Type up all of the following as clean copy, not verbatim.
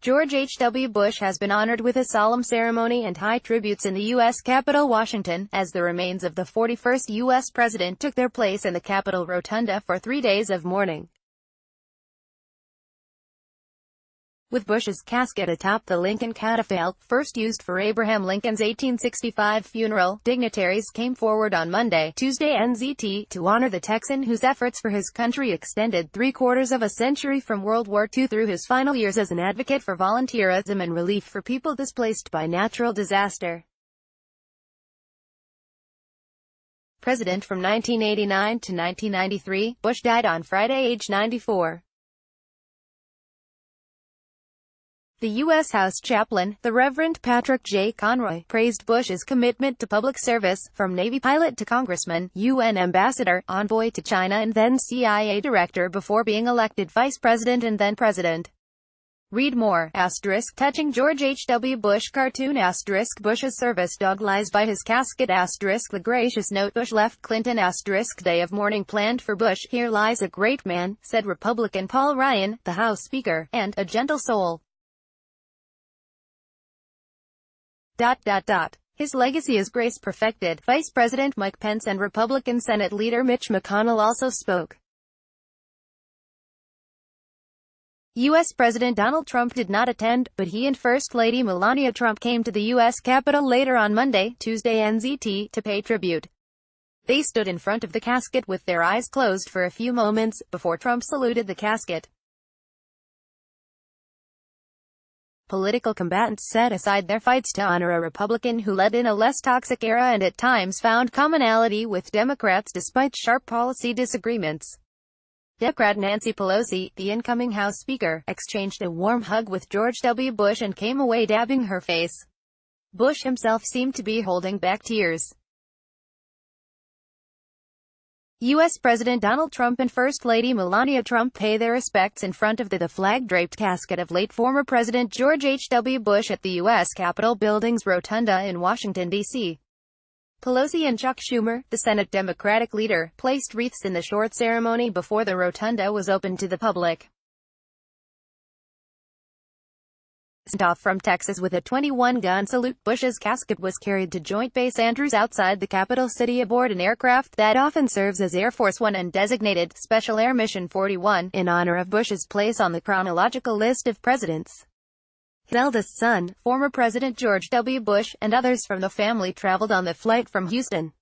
George H. W. Bush has been honored with a solemn ceremony and high tributes in the U.S. Capitol, Washington, as the remains of the 41st U.S. president took their place in the Capitol Rotunda for 3 days of mourning. With Bush's casket atop the Lincoln catafalque, first used for Abraham Lincoln's 1865 funeral, dignitaries came forward on Monday, Tuesday NZT, to honor the Texan whose efforts for his country extended 3/4 of a century from World War II through his final years as an advocate for volunteerism and relief for people displaced by natural disaster. President from 1989 to 1993, Bush died on Friday aged 94. The U.S. House chaplain, the Reverend Patrick J. Conroy, praised Bush's commitment to public service, from Navy pilot to congressman, UN ambassador, envoy to China and then CIA director before being elected vice president and then president. Read more, touching George H. W. Bush cartoon Bush's service dog lies by his casket the gracious note Bush left Clinton day of mourning planned for Bush. Here lies a great man, said Republican Paul Ryan, the House Speaker, and a gentle soul. His legacy is grace perfected. Vice President Mike Pence and Republican Senate Leader Mitch McConnell also spoke. U.S. President Donald Trump did not attend, but he and First Lady Melania Trump came to the U.S. Capitol later on Monday, Tuesday NZT, to pay tribute. They stood in front of the casket with their eyes closed for a few moments, before Trump saluted the casket. Political combatants set aside their fights to honor a Republican who led in a less toxic era and at times found commonality with Democrats despite sharp policy disagreements. Democrat Nancy Pelosi, the incoming House Speaker, exchanged a warm hug with George W. Bush and came away dabbing her face. Bush himself seemed to be holding back tears. U.S. President Donald Trump and First Lady Melania Trump pay their respects in front of the flag-draped casket of late former President George H. W. Bush at the U.S. Capitol Building's Rotunda in Washington, D.C. Pelosi and Chuck Schumer, the Senate Democratic leader, placed wreaths in the short ceremony before the rotunda was opened to the public. Sent off from Texas with a 21-gun salute, Bush's casket was carried to Joint Base Andrews outside the capital city aboard an aircraft that often serves as Air Force One and designated Special Air Mission 41, in honor of Bush's place on the chronological list of presidents. His eldest son, former President George W. Bush, and others from the family traveled on the flight from Houston.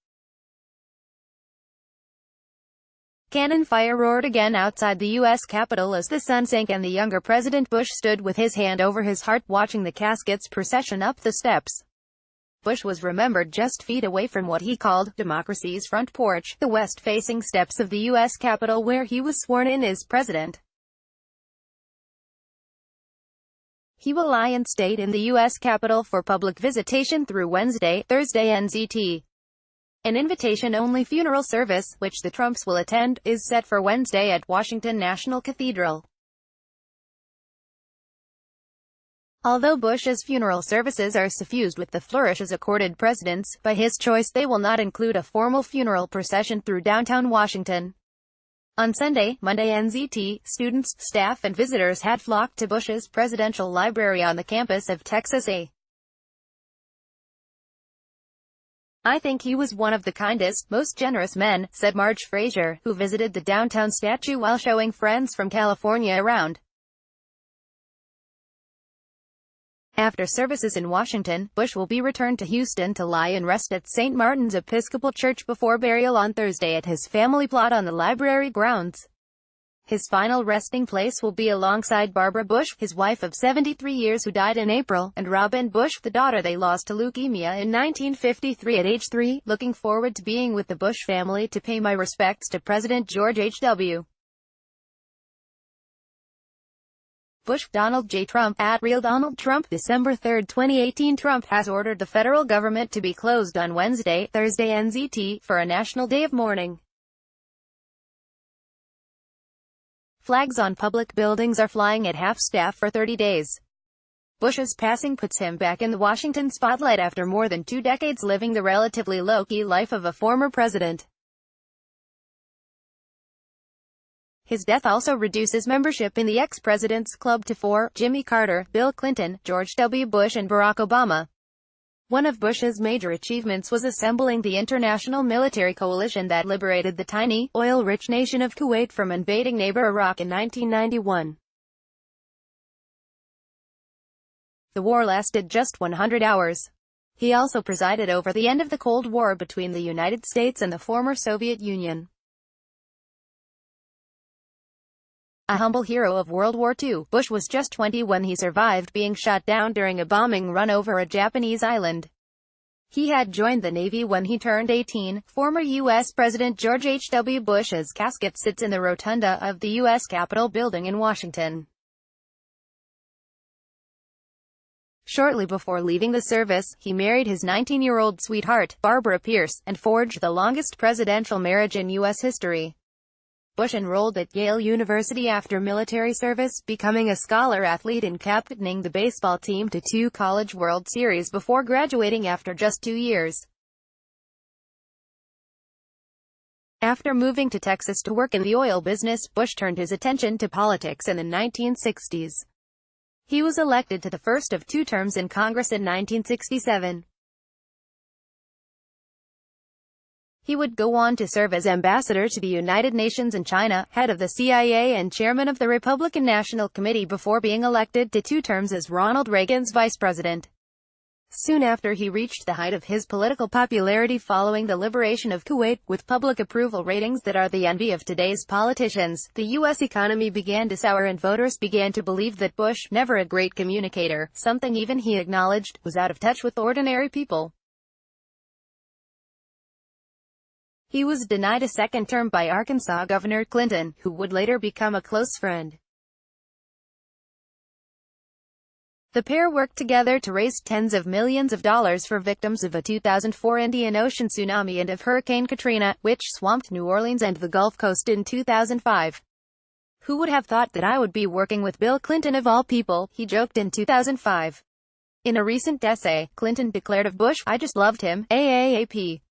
Cannon fire roared again outside the U.S. Capitol as the sun sank and the younger President Bush stood with his hand over his heart watching the casket's procession up the steps. Bush was remembered just feet away from what he called democracy's front porch, the west-facing steps of the U.S. Capitol where he was sworn in as president. He will lie in state in the U.S. Capitol for public visitation through Wednesday, Thursday NZT. An invitation-only funeral service, which the Trumps will attend, is set for Wednesday at Washington National Cathedral. Although Bush's funeral services are suffused with the flourishes accorded presidents, by his choice they will not include a formal funeral procession through downtown Washington. On Sunday, Monday NZT, students, staff and visitors had flocked to Bush's presidential library on the campus of Texas A. "I think he was one of the kindest, most generous men," said Marge Frazier, who visited the downtown statue while showing friends from California around. After services in Washington, Bush will be returned to Houston to lie in rest at St. Martin's Episcopal Church before burial on Thursday at his family plot on the library grounds. His final resting place will be alongside Barbara Bush, his wife of 73 years who died in April, and Robin Bush, the daughter they lost to leukemia in 1953 at age 3. "Looking forward to being with the Bush family to pay my respects to President George H.W. Bush." Donald J. Trump, at Real Donald Trump, December 3, 2018. Trump has ordered the federal government to be closed on Wednesday, Thursday NZT, for a national day of mourning. Flags on public buildings are flying at half-staff for 30 days. Bush's passing puts him back in the Washington spotlight after more than 2 decades living the relatively low-key life of a former president. His death also reduces membership in the ex-president's club to 4: Jimmy Carter, Bill Clinton, George W. Bush and Barack Obama. One of Bush's major achievements was assembling the international military coalition that liberated the tiny, oil-rich nation of Kuwait from invading neighbor Iraq in 1991. The war lasted just 100 hours. He also presided over the end of the Cold War between the United States and the former Soviet Union. A humble hero of World War II, Bush was just 20 when he survived being shot down during a bombing run over a Japanese island. He had joined the Navy when he turned 18. Former U.S. President George H. W. Bush's casket sits in the rotunda of the U.S. Capitol building in Washington. Shortly before leaving the service, he married his 19-year-old sweetheart, Barbara Pierce, and forged the longest presidential marriage in U.S. history. Bush enrolled at Yale University after military service, becoming a scholar athlete and captaining the baseball team to 2 College World Series before graduating after just 2 years. After moving to Texas to work in the oil business, Bush turned his attention to politics in the 1960s. He was elected to the first of 2 terms in Congress in 1967. He would go on to serve as ambassador to the United Nations and China, head of the CIA and chairman of the Republican National Committee before being elected to 2 terms as Ronald Reagan's vice president. Soon after he reached the height of his political popularity following the liberation of Kuwait, with public approval ratings that are the envy of today's politicians, the U.S. economy began to sour and voters began to believe that Bush, never a great communicator, something even he acknowledged, was out of touch with ordinary people. He was denied a second term by Arkansas Governor Clinton, who would later become a close friend. The pair worked together to raise tens of millions of dollars for victims of a 2004 Indian Ocean tsunami and of Hurricane Katrina, which swamped New Orleans and the Gulf Coast in 2005. "Who would have thought that I would be working with Bill Clinton of all people," he joked in 2005. In a recent essay, Clinton declared of Bush, "I just loved him, AAAP.